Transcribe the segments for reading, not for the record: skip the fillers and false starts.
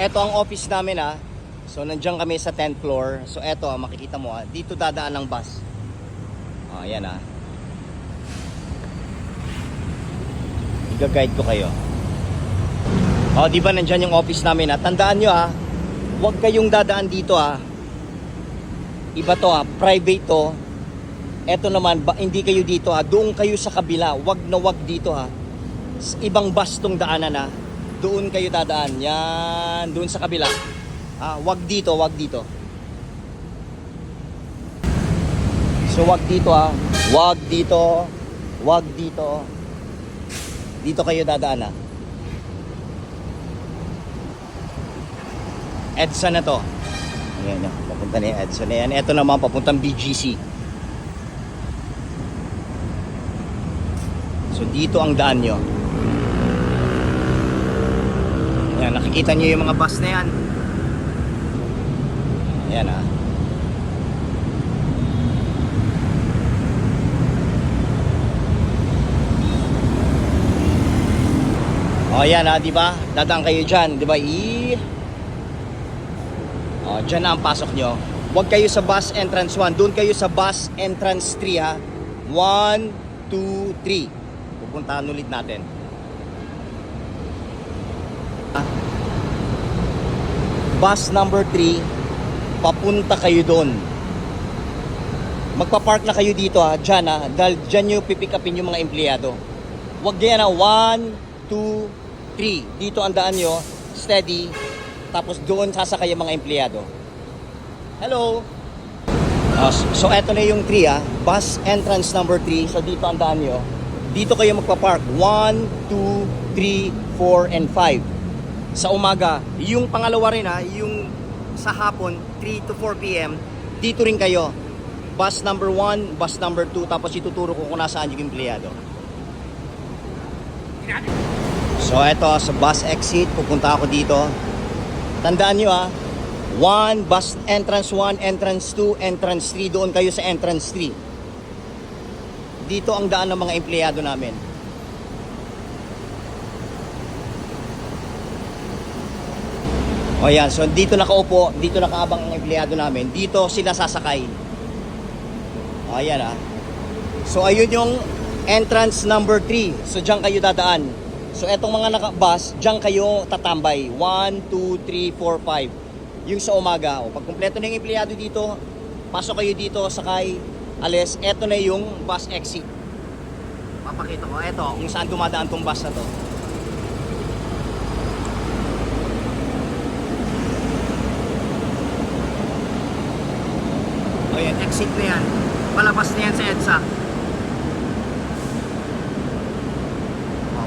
eto ang office namin So nandiyan kami sa 10th floor. So eto makikita mo dito dadaan ng bus. Ayan I-guide ko kayo. Di ba nandiyan yung office namin Tandaan nyo huwag kayong dadaan dito Iba to private to. Eto naman hindi kayo dito doon kayo sa kabila. Wag dito Ibang bus tong daanan Doon kayo dadaan. Yan, doon sa kabila. Wag dito. So wag dito Wag dito. Dito kayo dadaan EDSA na to. Ayan papunta na yung EDSA na yan. Ito naman papuntang BGC. So dito ang daan nyo. Ayan, nakikita nyo yung mga bus na yan. Ayan Ayan di ba? Dadaan kayo dyan, di ba? Dyan na ang pasok nyo. Huwag kayo sa bus entrance 1. Doon kayo sa bus entrance 3 1, 2, 3. Pupuntahan ulit natin. Bus number 3. Papunta kayo doon. Magpa-park na kayo dito dyan dahil dyan nyo pipick upin yung mga empleyado. Huwag yan 1, 2, 3. Dito ang daan nyo. Steady. Tapos doon sasakay yung mga empleyado. Hello. So eto na yung 3 Bus entrance number 3. So dito ang daan nyo. Dito kayo magpa-park 1, 2, 3, 4, and 5. Sa umaga. Yung pangalawa rin yung sa hapon 3 to 4 p.m. Dito rin kayo. Bus number 1, bus number 2. Tapos ituturo ko kung nasaan yung empleyado. So eto sa bus exit. Pupunta ako dito. Tandaan nyo 1, bus entrance 1, entrance 2, entrance 3. Doon kayo sa entrance 3. Dito ang daan ng mga empleyado namin. Ayan, so dito nakaupo, dito nakaabang ang empleyado namin. Dito sila sasakay. Ayan So ayun yung entrance number 3. So diyan kayo dadaan. So etong mga naka-bus, diyan kayo tatambay. 1, 2, 3, 4, 5. Yung sa umaga. Pag kumpleto na yung empleyado dito, pasok kayo dito, sakay, alis. Eto na yung bus exit. Papakita ko. Eto, kung saan dumadaan tong bus na to. Ayan, exit na yan. Palabas na yan sa EDSA.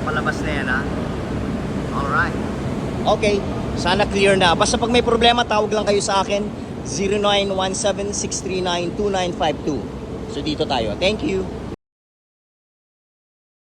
Palabas na yan Alright. Okay, sana clear na. Basta pag may problema, tawag lang kayo sa akin 0917-639-2952. So dito tayo. Thank you.